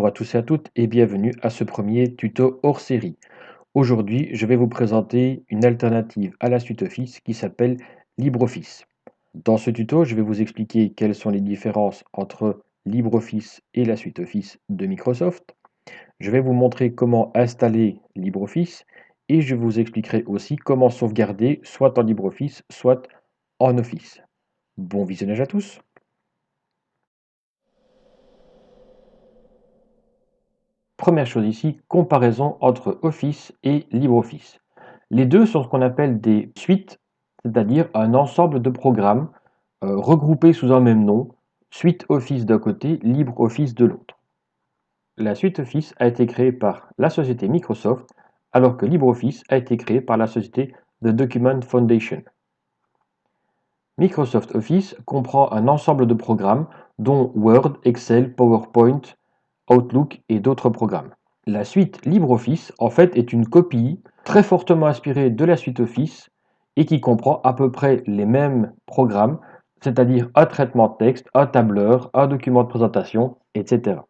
Bonjour à tous et à toutes et bienvenue à ce premier tuto hors série. Aujourd'hui, je vais vous présenter une alternative à la suite Office qui s'appelle LibreOffice. Dans ce tuto, je vais vous expliquer quelles sont les différences entre LibreOffice et la suite Office de Microsoft. Je vais vous montrer comment installer LibreOffice et je vous expliquerai aussi comment sauvegarder soit en LibreOffice, soit en Office. Bon visionnage à tous! Première chose ici, comparaison entre Office et LibreOffice. Les deux sont ce qu'on appelle des suites, c'est-à-dire un ensemble de programmes regroupés sous un même nom, suite Office d'un côté, LibreOffice de l'autre. La suite Office a été créée par la société Microsoft, alors que LibreOffice a été créé par la société The Document Foundation. Microsoft Office comprend un ensemble de programmes dont Word, Excel, PowerPoint, Outlook et d'autres programmes. La suite LibreOffice, en fait, est une copie très fortement inspirée de la suite Office et qui comprend à peu près les mêmes programmes, c'est-à-dire un traitement de texte, un tableur, un document de présentation, etc.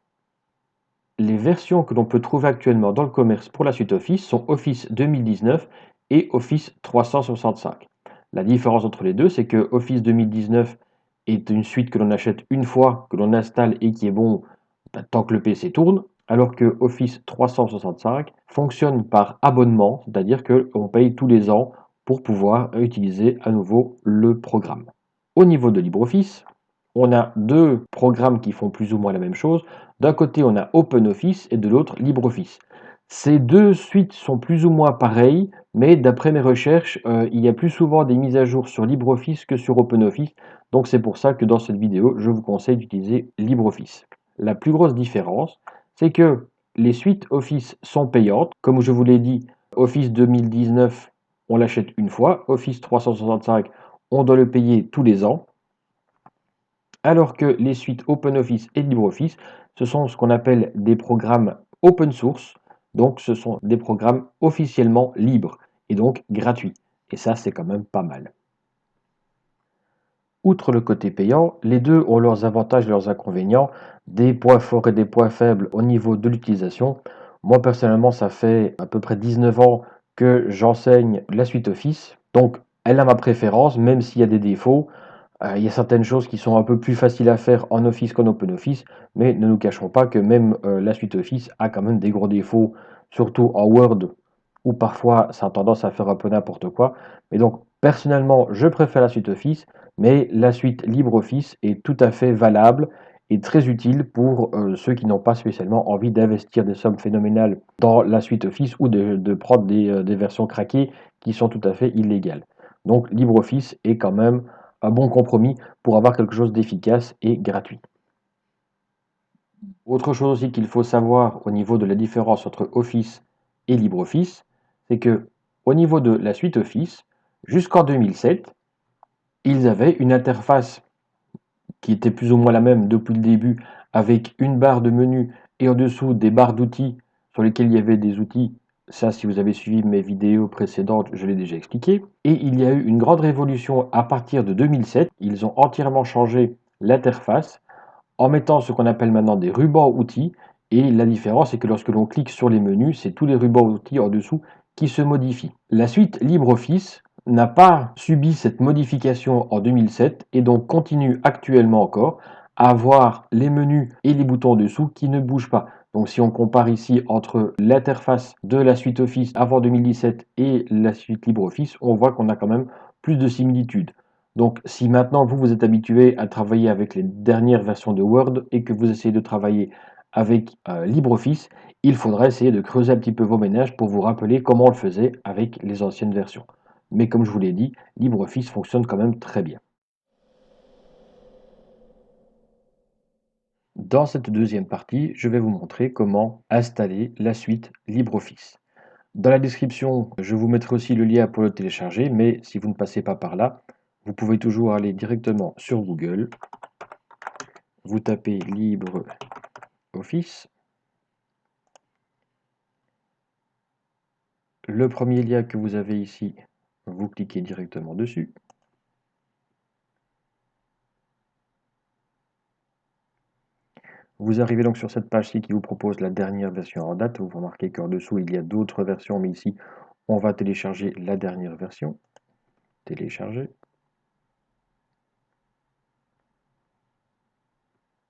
Les versions que l'on peut trouver actuellement dans le commerce pour la suite Office sont Office 2019 et Office 365. La différence entre les deux, c'est que Office 2019 est une suite que l'on achète une fois, que l'on installe et qui est bon tant que le PC tourne, alors que Office 365 fonctionne par abonnement, c'est-à-dire qu'on paye tous les ans pour pouvoir utiliser à nouveau le programme. Au niveau de LibreOffice, on a deux programmes qui font plus ou moins la même chose. D'un côté, on a OpenOffice et de l'autre, LibreOffice. Ces deux suites sont plus ou moins pareilles, mais d'après mes recherches, il y a plus souvent des mises à jour sur LibreOffice que sur OpenOffice. Donc c'est pour ça que dans cette vidéo, je vous conseille d'utiliser LibreOffice. La plus grosse différence, c'est que les suites Office sont payantes. Comme je vous l'ai dit, Office 2019, on l'achète une fois. Office 365, on doit le payer tous les ans. Alors que les suites OpenOffice et LibreOffice, ce sont ce qu'on appelle des programmes open source. Donc ce sont des programmes officiellement libres et donc gratuits. Et ça, c'est quand même pas mal. Outre le côté payant, les deux ont leurs avantages et leurs inconvénients, des points forts et des points faibles au niveau de l'utilisation. Moi personnellement, ça fait à peu près 19 ans que j'enseigne la suite Office, donc elle a ma préférence, même s'il y a des défauts. Il y a certaines choses qui sont un peu plus faciles à faire en Office qu'en OpenOffice, mais ne nous cachons pas que même la suite Office a quand même des gros défauts, surtout en Word, où parfois ça a tendance à faire un peu n'importe quoi. Mais donc, personnellement, je préfère la suite Office, mais la suite LibreOffice est tout à fait valable et très utile pour ceux qui n'ont pas spécialement envie d'investir des sommes phénoménales dans la suite Office ou de prendre des versions craquées qui sont tout à fait illégales. Donc, LibreOffice est quand même un bon compromis pour avoir quelque chose d'efficace et gratuit. Autre chose aussi qu'il faut savoir au niveau de la différence entre Office et LibreOffice, c'est que au niveau de la suite Office, jusqu'en 2007, ils avaient une interface qui était plus ou moins la même depuis le début, avec une barre de menu et en dessous des barres d'outils sur lesquelles il y avait des outils. Ça, si vous avez suivi mes vidéos précédentes, je l'ai déjà expliqué. Et il y a eu une grande révolution à partir de 2007. Ils ont entièrement changé l'interface en mettant ce qu'on appelle maintenant des rubans outils. Et la différence, c'est que lorsque l'on clique sur les menus, c'est tous les rubans outils en dessous qui se modifient. La suite LibreOffice n'a pas subi cette modification en 2007 et donc continue actuellement encore à avoir les menus et les boutons dessous qui ne bougent pas. Donc si on compare ici entre l'interface de la suite Office avant 2017 et la suite LibreOffice, on voit qu'on a quand même plus de similitudes. Donc si maintenant vous êtes habitué à travailler avec les dernières versions de Word et que vous essayez de travailler avec LibreOffice, il faudra essayer de creuser un petit peu vos ménages pour vous rappeler comment on le faisait avec les anciennes versions. Mais comme je vous l'ai dit, LibreOffice fonctionne quand même très bien. Dans cette deuxième partie, je vais vous montrer comment installer la suite LibreOffice. Dans la description, je vous mettrai aussi le lien pour le télécharger, mais si vous ne passez pas par là, vous pouvez toujours aller directement sur Google, vous tapez LibreOffice. Le premier lien que vous avez ici, vous cliquez directement dessus. Vous arrivez donc sur cette page-ci qui vous propose la dernière version en date. Vous remarquez qu'en dessous, il y a d'autres versions, mais ici, on va télécharger la dernière version. Télécharger.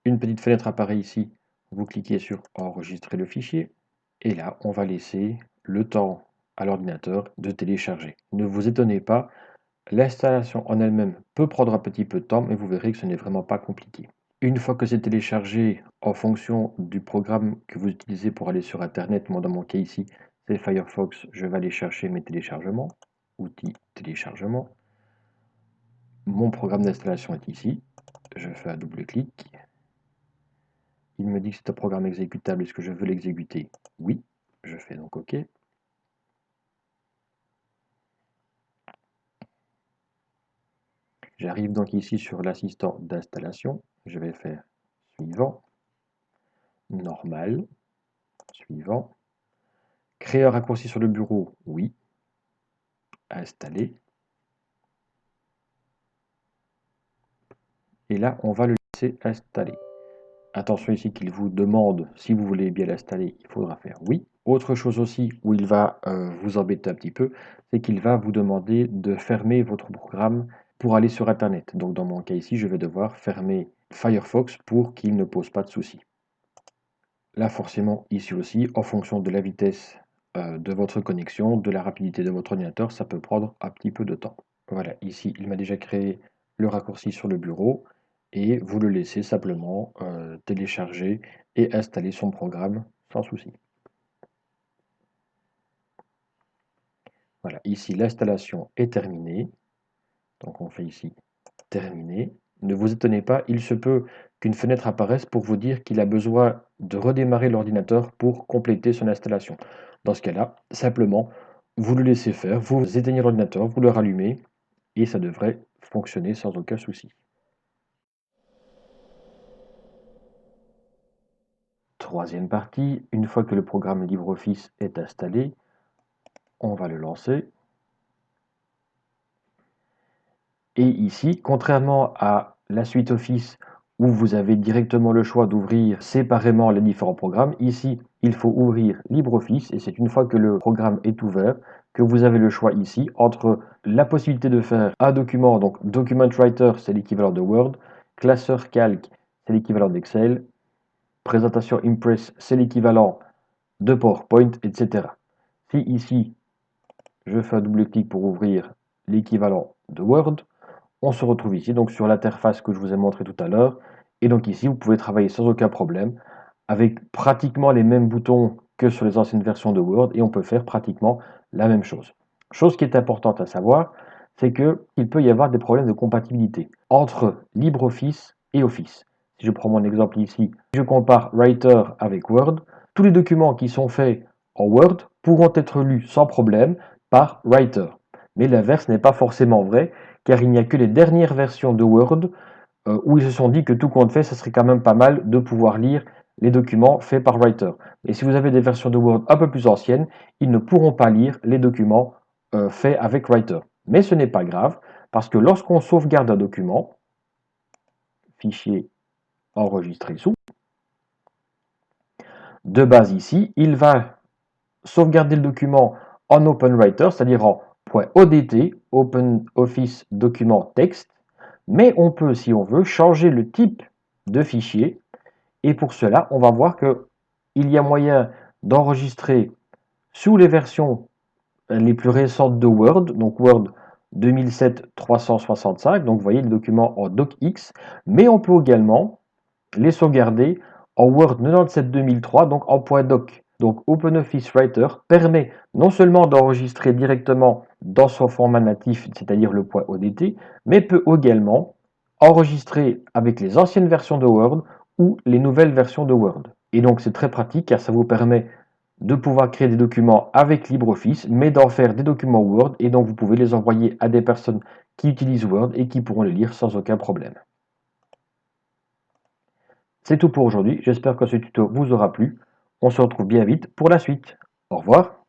Une petite fenêtre apparaît ici. Vous cliquez sur enregistrer le fichier. Et là, on va laisser le temps à l'ordinateur de télécharger. Ne vous étonnez pas, l'installation en elle-même peut prendre un petit peu de temps, mais vous verrez que ce n'est vraiment pas compliqué. Une fois que c'est téléchargé, en fonction du programme que vous utilisez pour aller sur Internet, moi dans mon cas ici, c'est Firefox, je vais aller chercher mes téléchargements, outils téléchargement. Mon programme d'installation est ici, je fais un double clic. Il me dit que c'est un programme exécutable, est-ce que je veux l'exécuter? Oui, je fais donc OK. J'arrive donc ici sur l'assistant d'installation, je vais faire suivant, normal, suivant, créer un raccourci sur le bureau, oui, installer, et là on va le laisser installer. Attention ici qu'il vous demande si vous voulez bien l'installer, il faudra faire oui. Autre chose aussi où il va vous embêter un petit peu, c'est qu'il va vous demander de fermer votre programme pour aller sur Internet. Donc dans mon cas ici, je vais devoir fermer Firefox pour qu'il ne pose pas de soucis. Là forcément, ici aussi, en fonction de la vitesse de votre connexion, de la rapidité de votre ordinateur, ça peut prendre un petit peu de temps. Voilà, ici, il m'a déjà créé le raccourci sur le bureau et vous le laissez simplement télécharger et installer son programme sans souci. Voilà, ici l'installation est terminée. Donc on fait ici terminer. Ne vous étonnez pas, il se peut qu'une fenêtre apparaisse pour vous dire qu'il a besoin de redémarrer l'ordinateur pour compléter son installation. Dans ce cas-là, simplement, vous le laissez faire, vous éteignez l'ordinateur, vous le rallumez et ça devrait fonctionner sans aucun souci. Troisième partie, une fois que le programme LibreOffice est installé, on va le lancer. Et ici, contrairement à la suite Office où vous avez directement le choix d'ouvrir séparément les différents programmes, ici, il faut ouvrir LibreOffice et c'est une fois que le programme est ouvert que vous avez le choix ici entre la possibilité de faire un document, donc Document Writer, c'est l'équivalent de Word, classeur Calc, c'est l'équivalent d'Excel, présentation Impress, c'est l'équivalent de PowerPoint, etc. Si ici, je fais un double clic pour ouvrir l'équivalent de Word, on se retrouve ici donc sur l'interface que je vous ai montré tout à l'heure. Et donc ici, vous pouvez travailler sans aucun problème avec pratiquement les mêmes boutons que sur les anciennes versions de Word et on peut faire pratiquement la même chose. Chose qui est importante à savoir, c'est qu'il peut y avoir des problèmes de compatibilité entre LibreOffice et Office. Si je prends mon exemple ici, je compare Writer avec Word, tous les documents qui sont faits en Word pourront être lus sans problème par Writer. Mais l'inverse n'est pas forcément vrai, car il n'y a que les dernières versions de Word où ils se sont dit que tout compte fait, ça serait quand même pas mal de pouvoir lire les documents faits par Writer. Et si vous avez des versions de Word un peu plus anciennes, ils ne pourront pas lire les documents faits avec Writer. Mais ce n'est pas grave, parce que lorsqu'on sauvegarde un document, fichier enregistré sous, de base ici, il va sauvegarder le document en OpenWriter, c'est-à-dire en .odt, Open Office Document Text, mais on peut, si on veut, changer le type de fichier. Et pour cela, on va voir qu'il y a moyen d'enregistrer sous les versions les plus récentes de Word, donc Word 2007-365, donc vous voyez les documents en DocX, mais on peut également les sauvegarder en Word 97-2003, donc en .doc. Donc OpenOffice Writer permet non seulement d'enregistrer directement dans son format natif, c'est-à-dire le .odt, mais peut également enregistrer avec les anciennes versions de Word ou les nouvelles versions de Word. Et donc c'est très pratique car ça vous permet de pouvoir créer des documents avec LibreOffice, mais d'en faire des documents Word et donc vous pouvez les envoyer à des personnes qui utilisent Word et qui pourront les lire sans aucun problème. C'est tout pour aujourd'hui, j'espère que ce tuto vous aura plu. On se retrouve bien vite pour la suite. Au revoir.